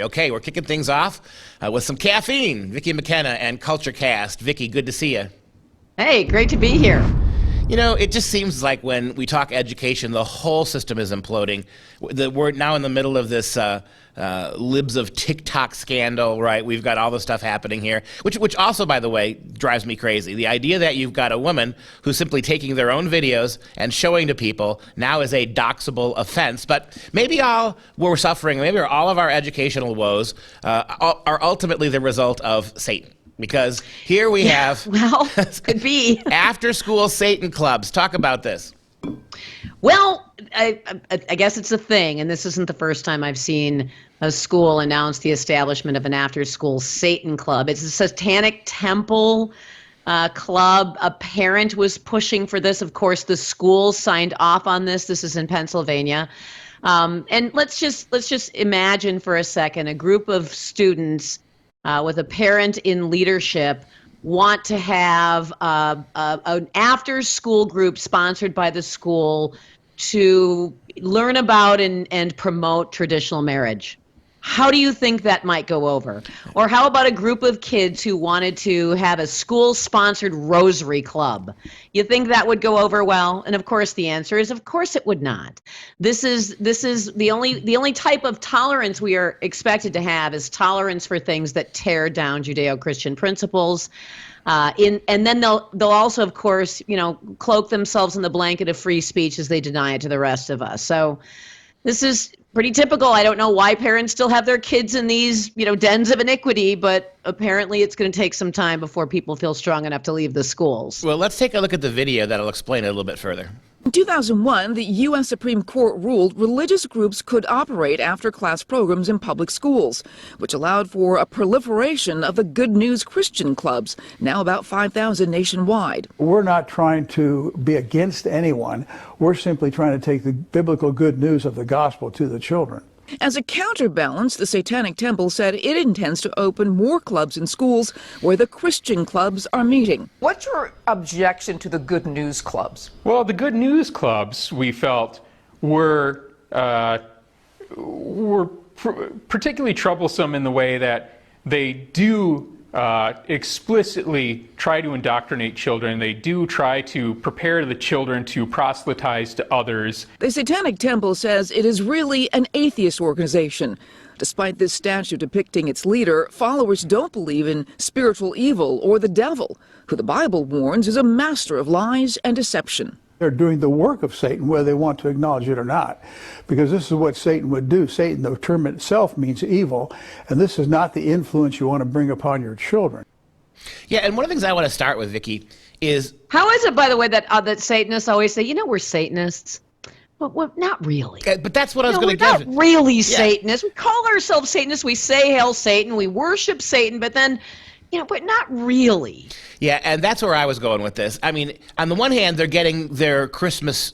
Okay, we're kicking things off with some caffeine. Vicki McKenna and Culture Cast. Vicki, good to see you. Hey, great to be here. You know, it just seems like when we talk education, the whole system is imploding. We're now in the middle of this libs of TikTok scandal, right? We've got all the stuff happening here, which also, by the way, drives me crazy. The idea that you've got a woman who's simply taking their own videos and showing to people now is a doxable offense. But maybe all we're suffering, maybe all of our educational woes are ultimately the result of Satan. Because here we have could be after school Satan clubs. Talk about this. Well, I guess it's a thing, and this isn't the first time I've seen a school announce the establishment of an after-school Satan club. It's a satanic temple club. A parent was pushing for this. Of course, the school signed off on this. This is in Pennsylvania. And let's just imagine for a second a group of students with a parent in leadership want to have an after-school group sponsored by the school to learn about and promote traditional marriage. How do you think that might go over? Or how about a group of kids who wanted to have a school-sponsored rosary club? You think that would go over well? And of course, the answer is, of course, it would not. This is the only type of tolerance we are expected to have is tolerance for things that tear down Judeo-Christian principles. And then they'll also, of course, cloak themselves in the blanket of free speech as they deny it to the rest of us. So this is pretty typical. I don't know why parents still have their kids in these, dens of iniquity, but apparently it's going to take some time before people feel strong enough to leave the schools. Well, let's take a look at the video that'll explain it a little bit further. In 2001, the U.S. Supreme Court ruled religious groups could operate after-class programs in public schools, which allowed for a proliferation of the Good News Christian clubs, now about 5,000 nationwide. We're not trying to be against anyone. We're simply trying to take the biblical good news of the gospel to the children. As a counterbalance, the Satanic Temple said it intends to open more clubs in schools where the Christian clubs are meeting. What's your objection to the Good News clubs? Well, the Good News clubs, we felt, were particularly troublesome in the way that they do explicitly try to indoctrinate children. They do try to prepare the children to proselytize to others. The Satanic Temple says it is really an atheist organization. Despite this statue depicting its leader, followers don't believe in spiritual evil or the devil, who the Bible warns is a master of lies and deception. They're doing the work of Satan, whether they want to acknowledge it or not, because this is what Satan would do. Satan, the term itself, means evil, and this is not the influence you want to bring upon your children. Yeah, and one of the things I want to start with, Vicki, is... How is it, by the way, that Satanists always say, we're Satanists? Well, not really. But that's what I was going to get. We're not really Satanists. We call ourselves Satanists. We say, hail Satan. We worship Satan, but then... but not really. Yeah, and that's where I was going with this. I mean, on the one hand, they're getting their Christmas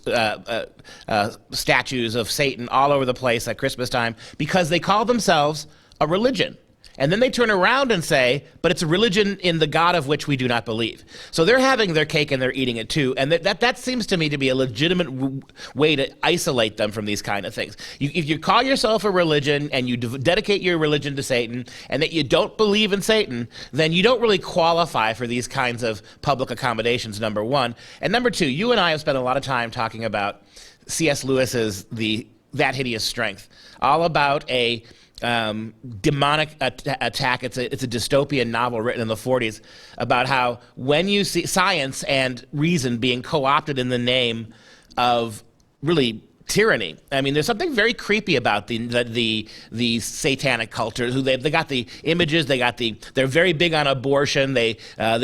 statues of Satan all over the place at Christmas time because they call themselves a religion. And then they turn around and say, but it's a religion in the God of which we do not believe. So they're having their cake and they're eating it too. And that seems to me to be a legitimate way to isolate them from these kind of things. If you call yourself a religion and you dedicate your religion to Satan and that you don't believe in Satan, then you don't really qualify for these kinds of public accommodations, number one. And number two, you and I have spent a lot of time talking about C.S. Lewis's That Hideous Strength, all about a demonic attack. It's a dystopian novel written in the 40s about how when you see science and reason being co-opted in the name of really tyranny. I mean, there's something very creepy about the satanic culture. Who they got the images. They're very big on abortion. They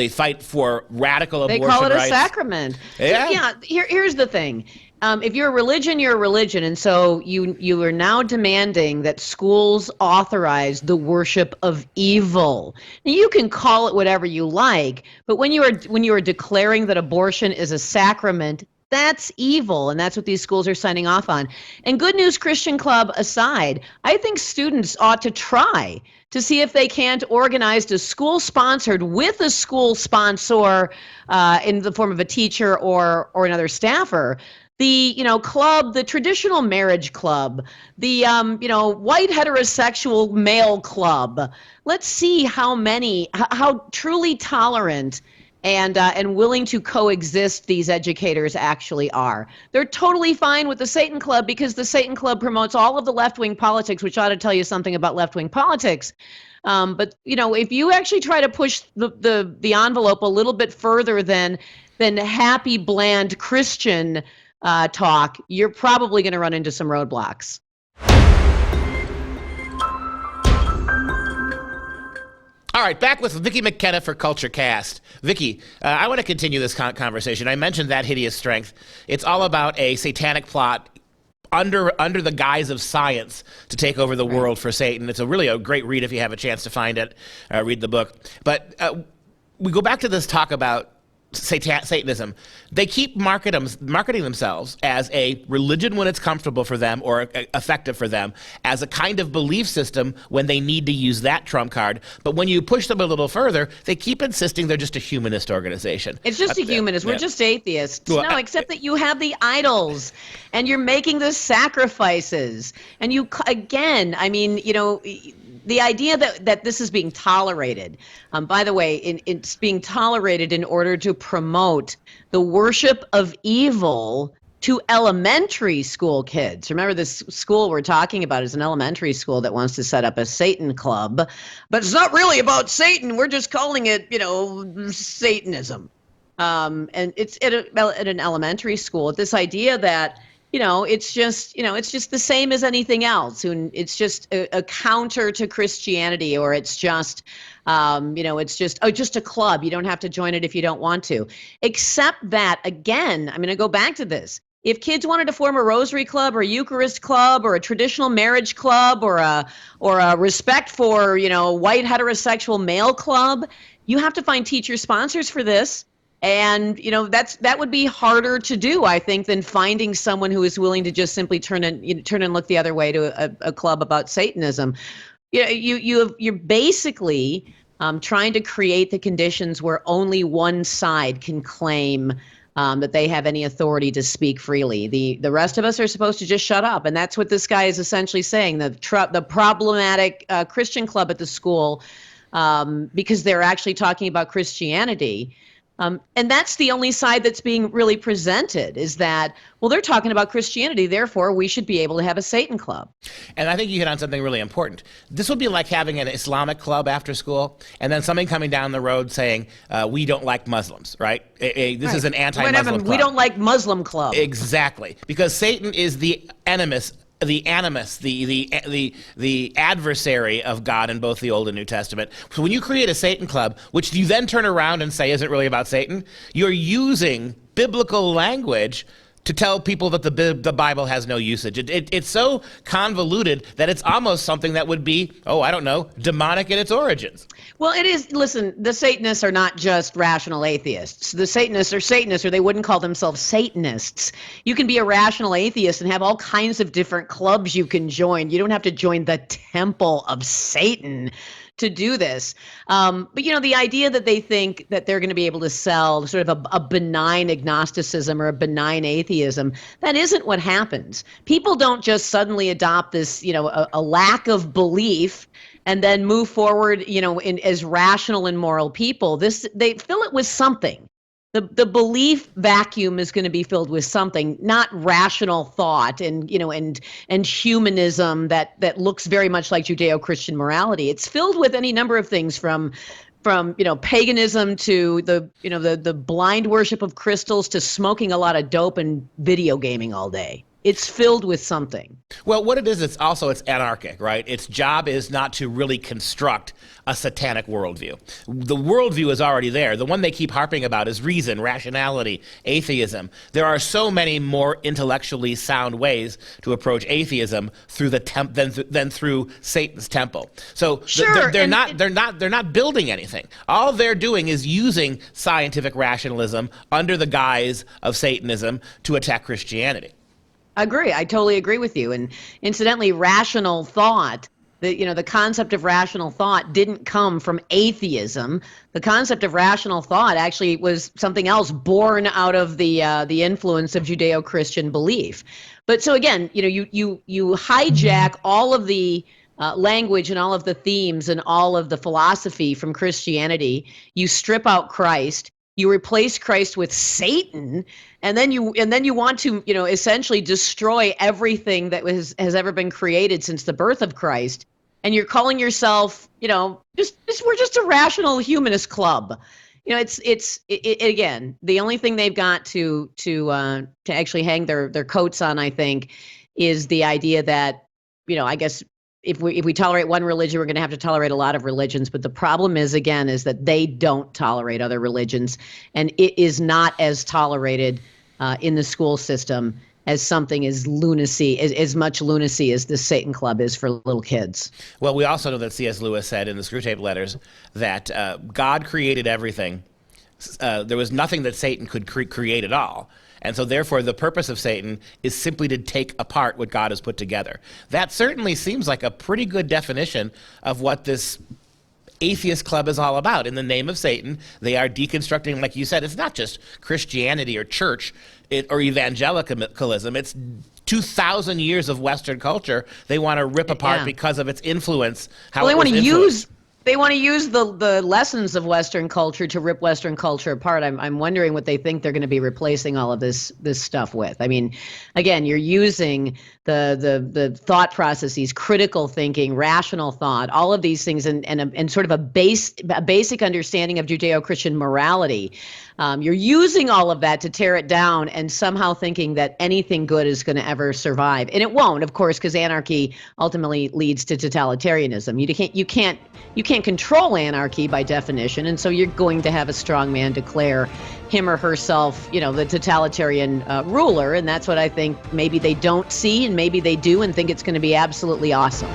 fight for radical abortion rights. They call it a sacrament. Yeah. Here's the thing. If you're a religion, you're a religion, and so you are now demanding that schools authorize the worship of evil. Now, you can call it whatever you like, but when you are declaring that abortion is a sacrament, that's evil, and that's what these schools are signing off on. And Good News Christian Club aside, I think students ought to try to see if they can't organize a school-sponsored with a school sponsor in the form of a teacher or another staffer the club, the traditional marriage club, the white heterosexual male club. Let's see how truly tolerant and willing to coexist these educators actually are. They're totally fine with the Satan Club because the Satan Club promotes all of the left-wing politics, which ought to tell you something about left-wing politics. But if you actually try to push the envelope a little bit further than happy, bland Christian talk, you're probably going to run into some roadblocks. All right, back with Vicki McKenna for Culture Cast. Vicki, I want to continue this conversation. I mentioned That Hideous Strength. It's all about a satanic plot under the guise of science to take over the world for Satan. It's really a great read if you have a chance to find it. Read the book. But we go back to this talk about Satanism. They keep marketing themselves as a religion when it's comfortable for them or effective for them, as a kind of belief system when they need to use that trump card. But when you push them a little further, they keep insisting they're just a humanist organization. It's just a humanist. We're just atheists. Well, no, except that you have the idols and you're making the sacrifices. And you, again, I mean, the idea that this is being tolerated, by the way, it's being tolerated in order to promote the worship of evil to elementary school kids. Remember, this school we're talking about is an elementary school that wants to set up a Satan club, but it's not really about Satan. We're just calling it, Satanism. And it's at an elementary school. This idea that it's just the same as anything else. And it's just a counter to Christianity, or it's just, it's just a club. You don't have to join it if you don't want to. Except that, again, I'm going to go back to this. If kids wanted to form a rosary club or a Eucharist club or a traditional marriage club or a respect for, white heterosexual male club, you have to find teacher sponsors for this. And, that would be harder to do, I think, than finding someone who is willing to just simply turn and look the other way to a club about Satanism. You're basically trying to create the conditions where only one side can claim that they have any authority to speak freely. The rest of us are supposed to just shut up. And that's what this guy is essentially saying. The problematic Christian club at the school, because they're actually talking about Christianity. And that's the only side that's being really presented, is that, well, they're talking about Christianity, therefore we should be able to have a Satan club. And I think you hit on something really important. This would be like having an Islamic club after school, and then somebody coming down the road saying, we don't like Muslims, right? This is an anti-Muslim club. We don't like Muslim club. Exactly. Because Satan is the animus, the adversary of God in both the Old and New Testament. So when you create a Satan club, which you then turn around and say isn't really about Satan, you're using biblical language to tell people that the Bible has no usage. It's so convoluted that it's almost something that would be, demonic in its origins. Well, it is. Listen, the Satanists are not just rational atheists. The Satanists are Satanists, or they wouldn't call themselves Satanists. You can be a rational atheist and have all kinds of different clubs you can join. You don't have to join the Temple of Satan to do this. But, the idea that they think that they're going to be able to sell sort of a benign agnosticism or a benign atheism, that isn't what happens. People don't just suddenly adopt this, a lack of belief and then move forward, as rational and moral people. They fill it with something. The belief vacuum is going to be filled with something, not rational thought and humanism that looks very much like Judeo-Christian morality. It's filled with any number of things from paganism to the blind worship of crystals to smoking a lot of dope and video gaming all day. It's filled with something. Well, what it is, it's anarchic, right? Its job is not to really construct a satanic worldview. The worldview is already there. The one they keep harping about is reason, rationality, atheism. There are so many more intellectually sound ways to approach atheism through than through Satan's temple. So sure, they're not building anything. All they're doing is using scientific rationalism under the guise of Satanism to attack Christianity. Agree. I totally agree with you. And incidentally, rational thought the concept of rational thought didn't come from atheism. The concept of rational thought actually was something else born out of the influence of Judeo-Christian belief. But so again, you hijack all of the language and all of the themes and all of the philosophy from Christianity. You strip out Christ. You replace Christ with Satan, and then you want to essentially destroy everything that has ever been created since the birth of Christ. And you're calling yourself, we're just a rational humanist club. It's again, the only thing they've got to actually hang their coats on, I think, is the idea that, I guess if we tolerate one religion, we're going to have to tolerate a lot of religions. But the problem is that they don't tolerate other religions, and it is not as tolerated in the school system as something as lunacy, as much lunacy as the Satan Club is for little kids. Well, we also know that C.S. Lewis said in the Screwtape Letters that God created everything. There was nothing that Satan could create at all. And so therefore, the purpose of Satan is simply to take apart what God has put together. That certainly seems like a pretty good definition of what this atheist club is all about. In the name of Satan, they are deconstructing, like you said, it's not just Christianity or church or evangelicalism. It's 2,000 years of Western culture they want to rip apart because of its influence. They want to use the lessons of Western culture to rip Western culture apart. I'm wondering what they think they're going to be replacing all of this stuff with. I mean, again, you're using the thought processes, critical thinking, rational thought, all of these things, and sort of a basic understanding of Judeo-Christian morality. You're using all of that to tear it down, and somehow thinking that anything good is going to ever survive, and it won't, of course, because anarchy ultimately leads to totalitarianism. You can't control anarchy by definition, and so you're going to have a strong man declare him or herself, the totalitarian ruler, and that's what I think maybe they don't see, and maybe they do, and think it's going to be absolutely awesome.